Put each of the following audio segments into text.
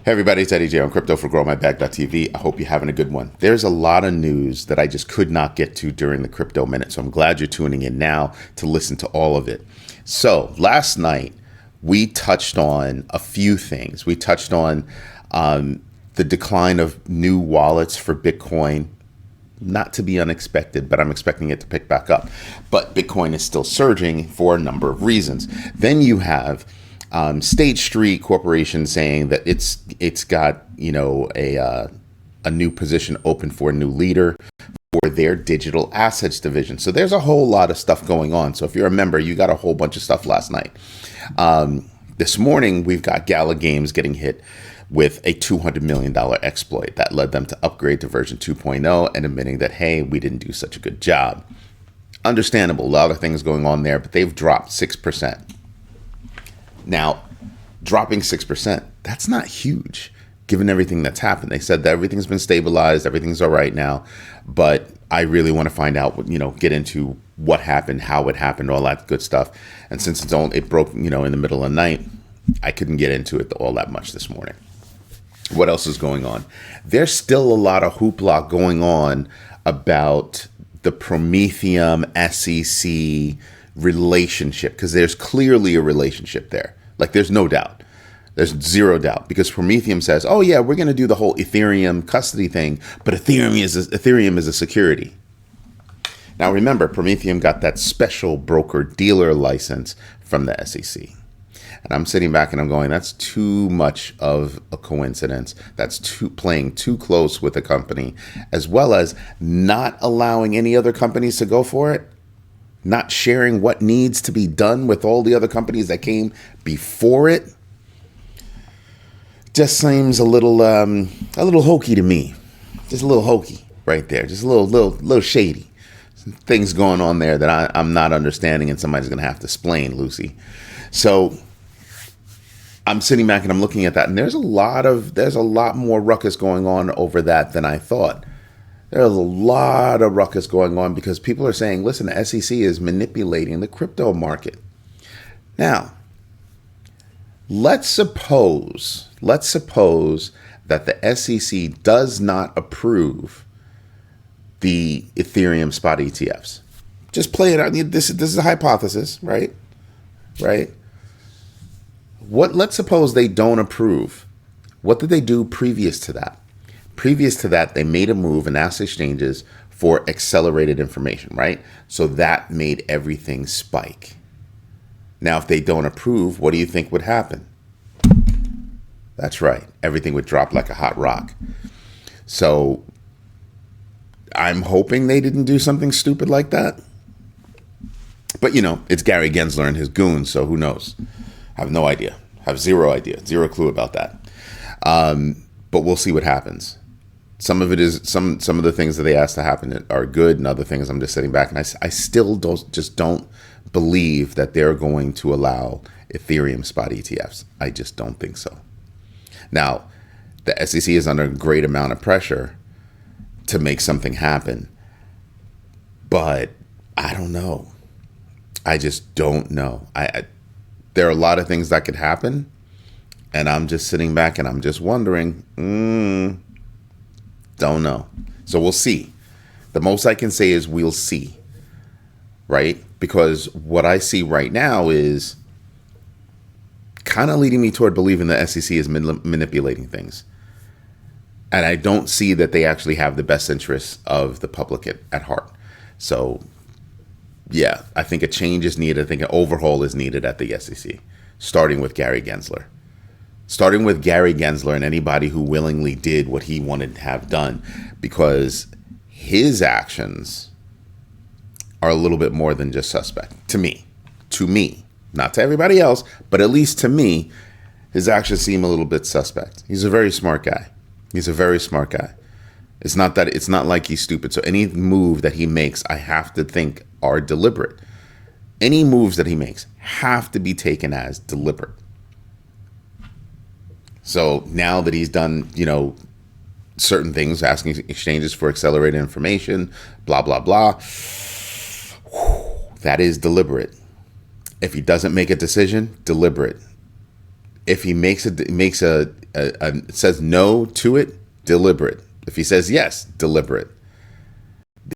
Hey everybody, it's Eddie J on crypto4growmybag.tv. I hope you're having a good one. There's a lot of news that I just could not get to during the crypto minute, so I'm glad you're tuning in now to listen to all of it. So last night, we touched on a few things. We touched on the decline of new wallets for Bitcoin, not to be unexpected, but I'm expecting it to pick back up. But Bitcoin is still surging for a number of reasons. Then you have State Street Corporation saying that it's got a new position open for a new leader for their digital assets division. So there's a whole lot of stuff going on. So if you're a member, you got a whole bunch of stuff last night. This morning we've got Gala Games getting hit with a $200 million exploit that led them to upgrade to version 2.0 and admitting that, hey, we didn't do such a good job. Understandable, a lot of things going on there, but they've dropped 6%. Now, dropping 6%, that's not huge given everything that's happened. They said that everything's been stabilized, everything's all right now, but I really want to find out, get into what happened, how it happened, all that good stuff. And since it broke, in the middle of the night, I couldn't get into it all that much this morning. What else is going on? There's still a lot of hoopla going on about the Prometheum SEC relationship, because there's clearly a relationship there. Like, there's no doubt. There's zero doubt, because Prometheum says, oh yeah, we're going to do the whole Ethereum custody thing, but Ethereum is a security. Now remember, Prometheum got that special broker-dealer license from the SEC. And I'm sitting back and I'm going, that's too much of a coincidence. That's playing too close with a company, as well as not allowing any other companies to go for it. Not sharing what needs to be done with all the other companies that came before it. Just seems a little hokey to me. Just a little hokey right there. Just a little shady. Some things going on there that I'm not understanding, and somebody's gonna have to explain, Lucy. So I'm sitting back and I'm looking at that, and there's a lot more ruckus going on over that than I thought. There's a lot of ruckus going on because people are saying, listen, the SEC is manipulating the crypto market. Now, let's suppose that the SEC does not approve the Ethereum spot ETFs. Just play it out. This is a hypothesis, right? Right? Let's suppose they don't approve. What did they do previous to that? Previous to that, they made a move and asked exchanges for accelerated information, right? So that made everything spike. Now, if they don't approve, what do you think would happen? That's right. Everything would drop like a hot rock. So I'm hoping they didn't do something stupid like that. But, it's Gary Gensler and his goons, so who knows? I have no idea. I have zero idea. Zero clue about that. But we'll see what happens. Some of it is some of the things that they asked to happen are good, and other things I'm just sitting back and I still don't believe that they're going to allow Ethereum spot ETFs. I just don't think so. Now, the SEC is under a great amount of pressure to make something happen, but I don't know. I just don't know. There are a lot of things that could happen, and I'm just sitting back and I'm just wondering, don't know. So we'll see. The most I can say is we'll see, right? Because what I see right now is kind of leading me toward believing the SEC is manipulating things. And I don't see that they actually have the best interests of the public at heart. So yeah, I think a change is needed. I think an overhaul is needed at the SEC, starting with Gary Gensler. Starting with Gary Gensler and anybody who willingly did what he wanted to have done, because his actions are a little bit more than just suspect to me, not to everybody else, but at least to me, his actions seem a little bit suspect. He's a very smart guy. It's not like he's stupid. So any move that he makes, I have to think are deliberate. Any moves that he makes have to be taken as deliberate. So now that he's done, certain things, asking exchanges for accelerated information, blah, blah, blah, that is deliberate. If he doesn't make a decision, deliberate. If he says no to it, deliberate. If he says yes, deliberate.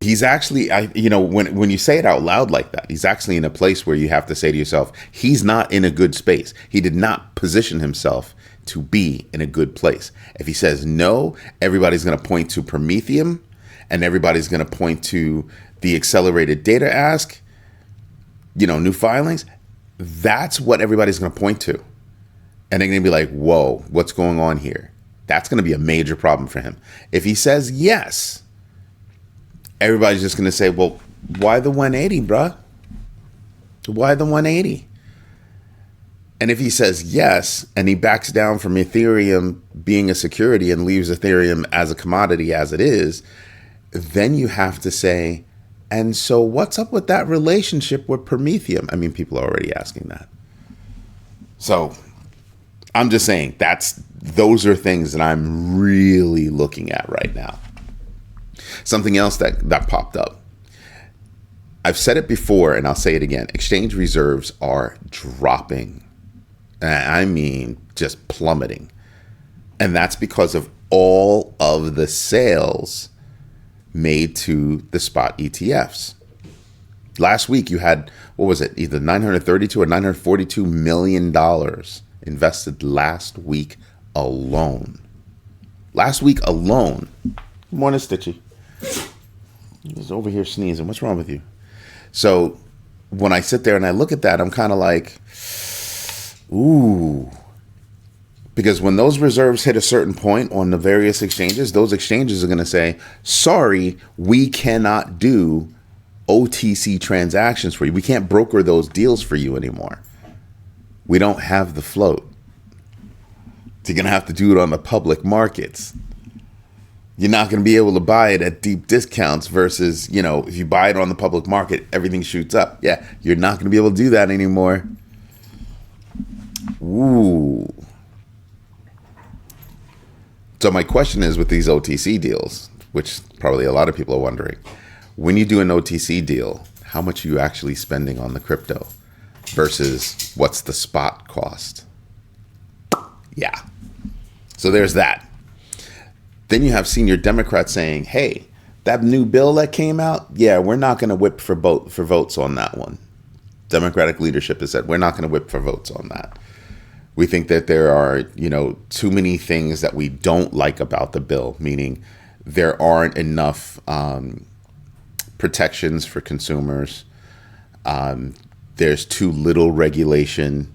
He's actually, when you say it out loud like that, he's actually in a place where you have to say to yourself, he's not in a good space. He did not position himself to be in a good place. If he says no, everybody's going to point to Prometheum, and everybody's going to point to the accelerated data ask, new filings. That's what everybody's going to point to. And they're going to be like, whoa, what's going on here? That's going to be a major problem for him. If he says yes, everybody's just going to say, well, why the 180, bruh? Why the 180? And if he says yes, and he backs down from Ethereum being a security and leaves Ethereum as a commodity as it is, then you have to say, and so what's up with that relationship with Prometheum? I mean, people are already asking that. So I'm just saying those are things that I'm really looking at right now. Something else that popped up. I've said it before and I'll say it again. Exchange reserves are dropping. I mean, just plummeting. And that's because of all of the sales made to the spot ETFs. Last week you had, what was it? Either $932 or $942 million invested last week alone. Last week alone. Good morning, Stitchy. He's over here sneezing. What's wrong with you? So when I sit there and I look at that, I'm kind of like, ooh. Because when those reserves hit a certain point on the various exchanges, those exchanges are going to say, sorry, we cannot do OTC transactions for you. We can't broker those deals for you anymore. We don't have the float. You're going to have to do it on the public markets. You're not going to be able to buy it at deep discounts versus, if you buy it on the public market, everything shoots up. Yeah, you're not going to be able to do that anymore. Ooh. So my question is with these OTC deals, which probably a lot of people are wondering, when you do an OTC deal, how much are you actually spending on the crypto versus what's the spot cost? Yeah. So there's that. Then you have senior Democrats saying, hey, that new bill that came out, yeah, we're not going to whip for votes on that one. Democratic leadership has said, we're not going to whip for votes on that. We think that there are, too many things that we don't like about the bill, meaning there aren't enough protections for consumers. There's too little regulation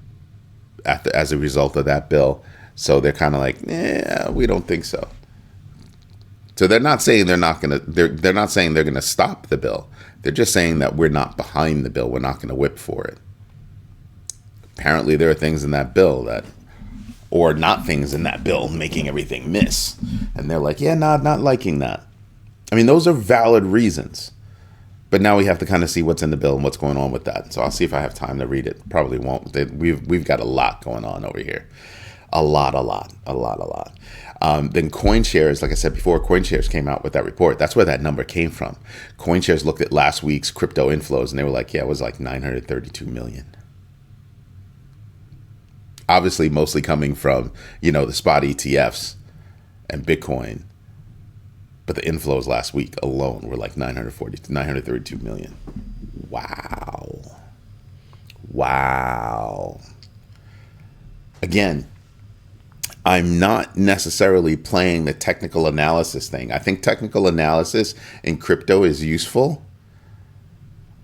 as a result of that bill. So they're kind of like, yeah, we don't think so. So they're not saying they're not saying they're going to stop the bill. They're just saying that we're not behind the bill. We're not going to whip for it. Apparently there are things in that bill or not things in that bill making everything miss. And they're like, yeah, not liking that. I mean, those are valid reasons. But now we have to kind of see what's in the bill and what's going on with that. So I'll see if I have time to read it. Probably won't. We've got a lot going on over here. A lot. Then CoinShares, like I said before, CoinShares came out with that report. That's where that number came from. CoinShares looked at last week's crypto inflows, and they were like, yeah, it was like 932 million. Obviously, mostly coming from, the spot ETFs and Bitcoin. But the inflows last week alone were like 932 million. Wow. Again, I'm not necessarily playing the technical analysis thing. I think technical analysis in crypto is useful,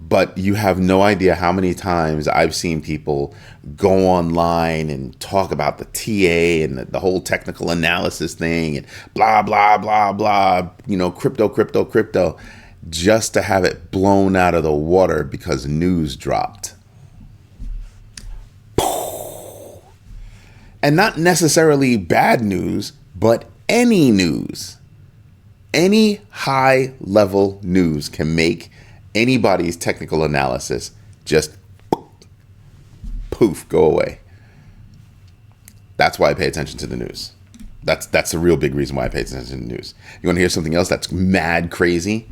but you have no idea how many times I've seen people go online and talk about the TA and the whole technical analysis thing and blah, blah, blah, blah, crypto, just to have it blown out of the water because news dropped. And not necessarily bad news, but any news. Any high level news can make anybody's technical analysis just poof, go away. That's why I pay attention to the news. That's the real big reason why I pay attention to the news. You want to hear something else that's mad crazy?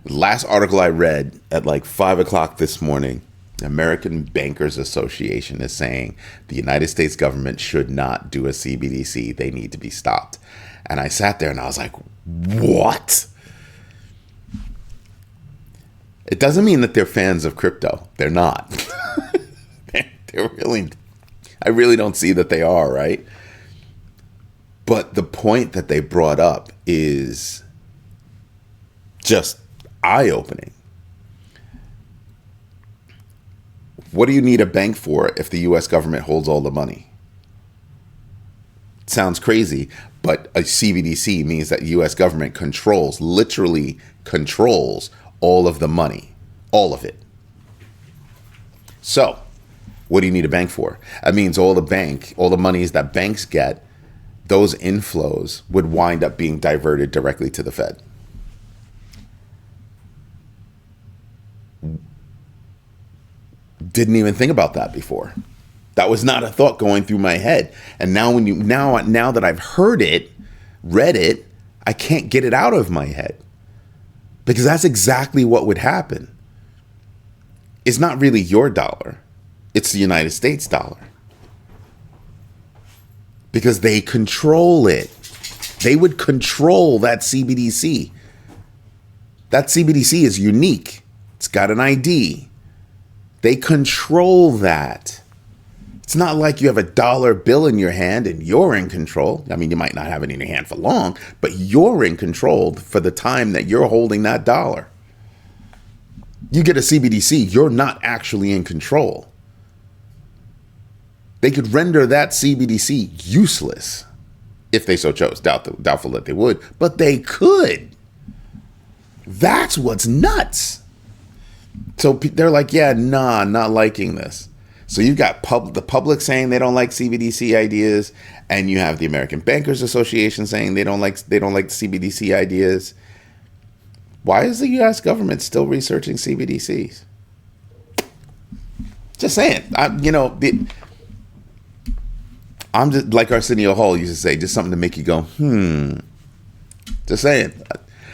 The last article I read at like 5 o'clock this morning, The American Bankers Association is saying the United States government should not do a CBDC. They need to be stopped. And I sat there and I was like, what? It doesn't mean that they're fans of crypto. They're not. I really don't see that they are, right? But the point that they brought up is just eye-opening. What do you need a bank for if the U.S. government holds all the money? It sounds crazy, but a CBDC means that the U.S. government literally controls all of the money, all of it. So, what do you need a bank for? That means all the monies that banks get, those inflows would wind up being diverted directly to the Fed. Didn't even think about that before. That was not a thought going through my head. And now now that I've heard it, read it, I can't get it out of my head. Because that's exactly what would happen. It's not really your dollar. It's the United States dollar. Because they control it. They would control that CBDC. That CBDC is unique. It's got an ID. They control that. It's not like you have a dollar bill in your hand and you're in control. I mean, you might not have it in your hand for long, but you're in control for the time that you're holding that dollar. You get a CBDC, you're not actually in control. They could render that CBDC useless if they so chose. Doubtful that they would, but they could. That's what's nuts. So they're like, yeah, nah, not liking this. So you've got the public saying they don't like CBDC ideas, and you have the American Bankers Association saying they don't like CBDC ideas. Why is the U.S. government still researching CBDCs? Just saying. I'm just like Arsenio Hall used to say, just something to make you go, Just saying.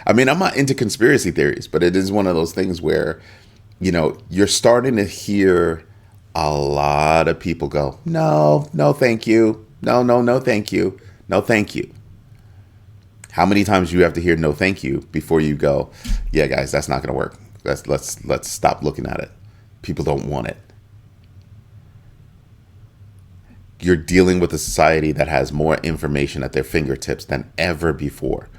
I mean, I'm not into conspiracy theories, but it is one of those things where, you're starting to hear a lot of people go, no, thank you. No, thank you. No, thank you. How many times do you have to hear no, thank you before you go, yeah, guys, that's not going to work. Let's stop looking at it. People don't want it. You're dealing with a society that has more information at their fingertips than ever before.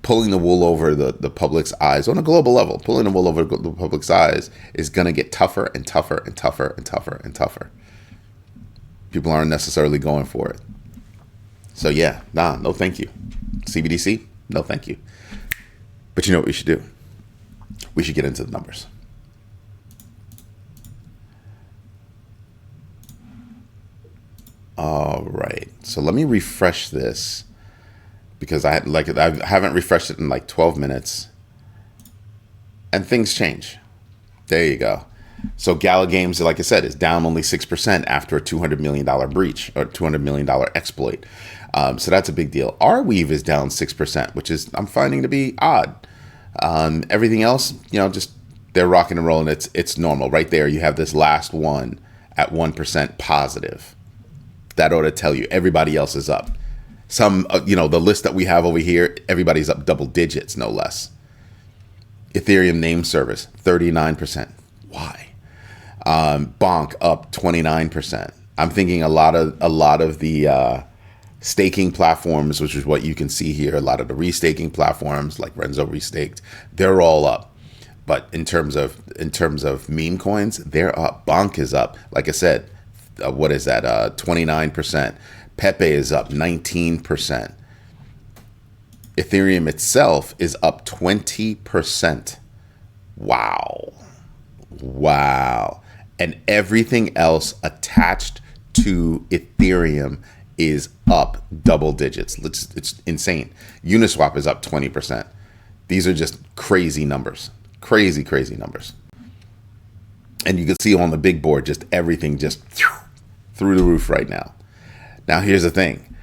Pulling the wool over the public's eyes on a global level, pulling the wool over the public's eyes is going to get tougher and tougher and tougher and tougher and tougher. People aren't necessarily going for it. So yeah, no thank you. CBDC, no thank you. But you know what we should do? We should get into the numbers. All right, so let me refresh this because I haven't refreshed it in like 12 minutes, and things change. There you go. So Gala Games, like I said, is down only 6% after a $200 million breach or $200 million exploit. So that's a big deal. Arweave is down 6%, which is I'm finding to be odd. Everything else, just they're rocking and rolling. It's normal. Right there, you have this last one at 1% positive. That ought to tell you everybody else is up. Some, the list that we have over here, everybody's up double digits, no less. Ethereum name service, 39%. Why? Balk up 29%. I'm thinking a lot of the staking platforms, which is what you can see here, a lot of the restaking platforms like Renzo Restaked, they're all up. But in terms of meme coins, they're up. Balk is up. Like I said, what is that? 29%. Pepe is up 19%. Ethereum itself is up 20%. Wow. And everything else attached to Ethereum is up double digits. It's insane. Uniswap is up 20%. These are just crazy numbers. Crazy numbers. And you can see on the big board, just everything just through the roof right now. Now, here's the thing.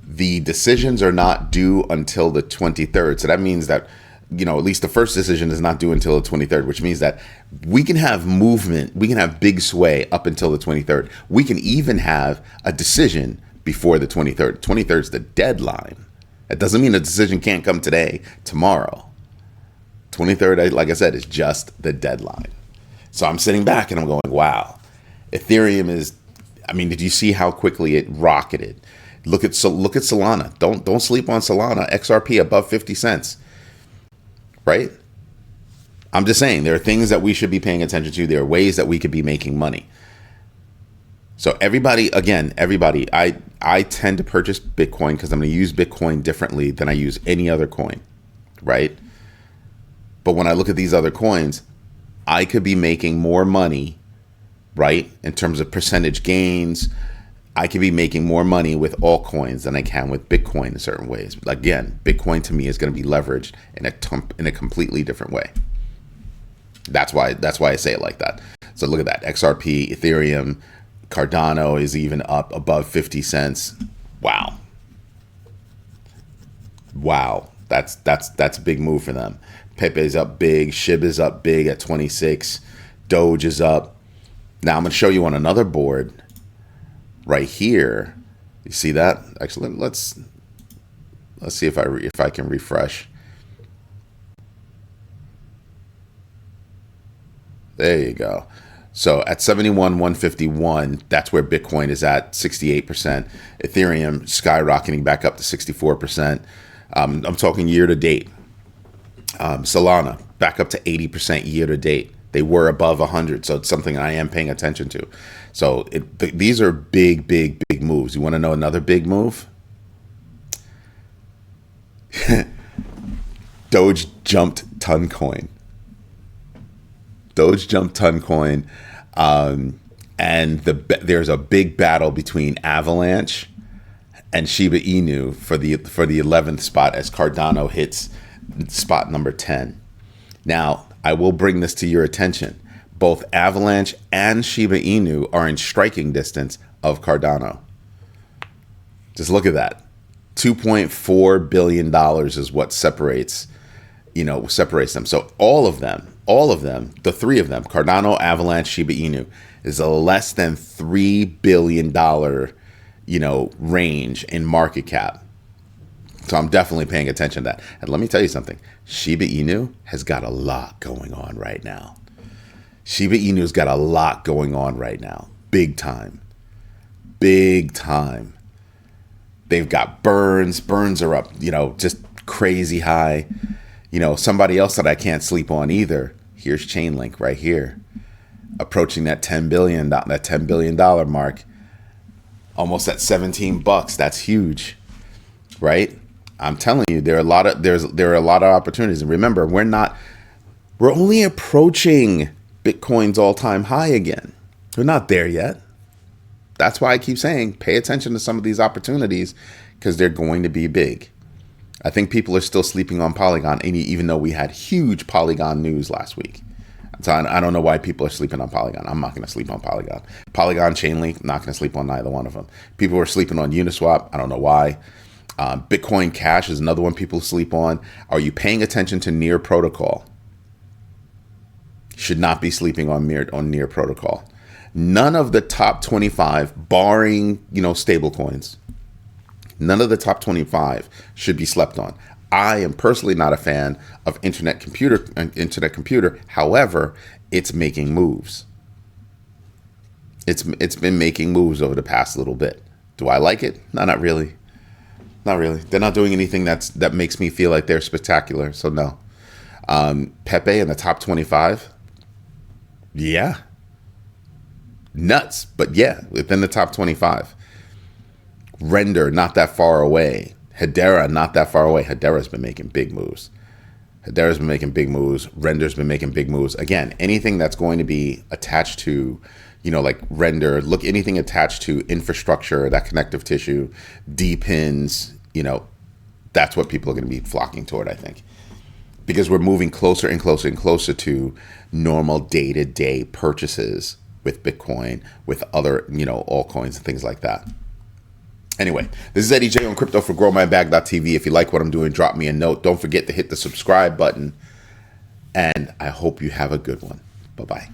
The decisions are not due until the 23rd. So that means that at least the first decision is not due until the 23rd, which means that we can have movement, we can have big sway up until the 23rd. We can even have a decision before the 23rd. 23rd is the deadline. That doesn't mean a decision can't come today, tomorrow. 23rd, like I said, is just the deadline. So I'm sitting back and I'm going, wow, Ethereum is, did you see how quickly it rocketed? Look at Solana. Don't sleep on Solana. XRP above 50 cents. Right? I'm just saying there are things that we should be paying attention to. There are ways that we could be making money. So everybody, I tend to purchase Bitcoin because I'm going to use Bitcoin differently than I use any other coin, right? But when I look at these other coins, I could be making more money, right? In terms of percentage gains, I could be making more money with altcoins than I can with Bitcoin in certain ways. Again, Bitcoin to me is going to be leveraged in a completely different way. That's why I say it like that. So look at that. XRP, Ethereum, Cardano is even up above 50 cents. Wow. That's a big move for them. Pepe is up big. SHIB is up big at 26. Doge is up. Now I'm going to show you on another board right here. You see that? Actually, let's see if I can refresh. There you go. So at 71,151, that's where Bitcoin is at, 68%. Ethereum skyrocketing back up to 64%. I'm talking year to date. Solana back up to 80% year to date. They were above 100, so it's something I am paying attention to. So these are big moves. You want to know another big move? Doge jumped Toncoin. And there's a big battle between Avalanche and Shiba Inu for the 11th spot as Cardano hits spot number 10. Now, I will bring this to your attention. Both Avalanche and Shiba Inu are in striking distance of Cardano. Just look at that. $2.4 billion is what separates them. So all of them, the three of them, Cardano, Avalanche, Shiba Inu, is a less than $3 billion, range in market cap. So I'm definitely paying attention to that. And let me tell you something. Shiba Inu has got a lot going on right now. Big time. They've got burns. Burns are up, just crazy high. Somebody else that I can't sleep on either. Here's Chainlink right here, approaching that $10 billion mark, almost at $17. That's huge, right? I'm telling you, there are a lot of opportunities. And remember, we're only approaching Bitcoin's all-time high again. We're not there yet. That's why I keep saying, pay attention to some of these opportunities because they're going to be big. I think people are still sleeping on Polygon, even though we had huge Polygon news last week. So I don't know why people are sleeping on Polygon. I'm not going to sleep on Polygon. Polygon, Chainlink, not going to sleep on neither one of them. People are sleeping on Uniswap. I don't know why. Bitcoin Cash is another one people sleep on. Are you paying attention to Near Protocol? Should not be sleeping on Near Protocol. None of the top 25, barring, stable coins, none of the top 25 should be slept on. I am personally not a fan of internet computer. However, it's making moves. It's been making moves over the past little bit. Do I like it? No, not really. Not really. They're not doing anything that makes me feel like they're spectacular. So no. Pepe in the top 25. Yeah. Nuts. But yeah, within the top 25. Render, not that far away. Hedera, not that far away. Hedera's been making big moves. Render's been making big moves. Again, anything that's going to be attached to, like Render, anything attached to infrastructure, that connective tissue, D-pins, that's what people are going to be flocking toward, I think. Because we're moving closer and closer and closer to normal day-to-day purchases with Bitcoin, with other, altcoins and things like that. Anyway, this is Eddie J on Crypto for GrowMyBag.tv. If you like what I'm doing, drop me a note. Don't forget to hit the subscribe button. And I hope you have a good one. Bye-bye.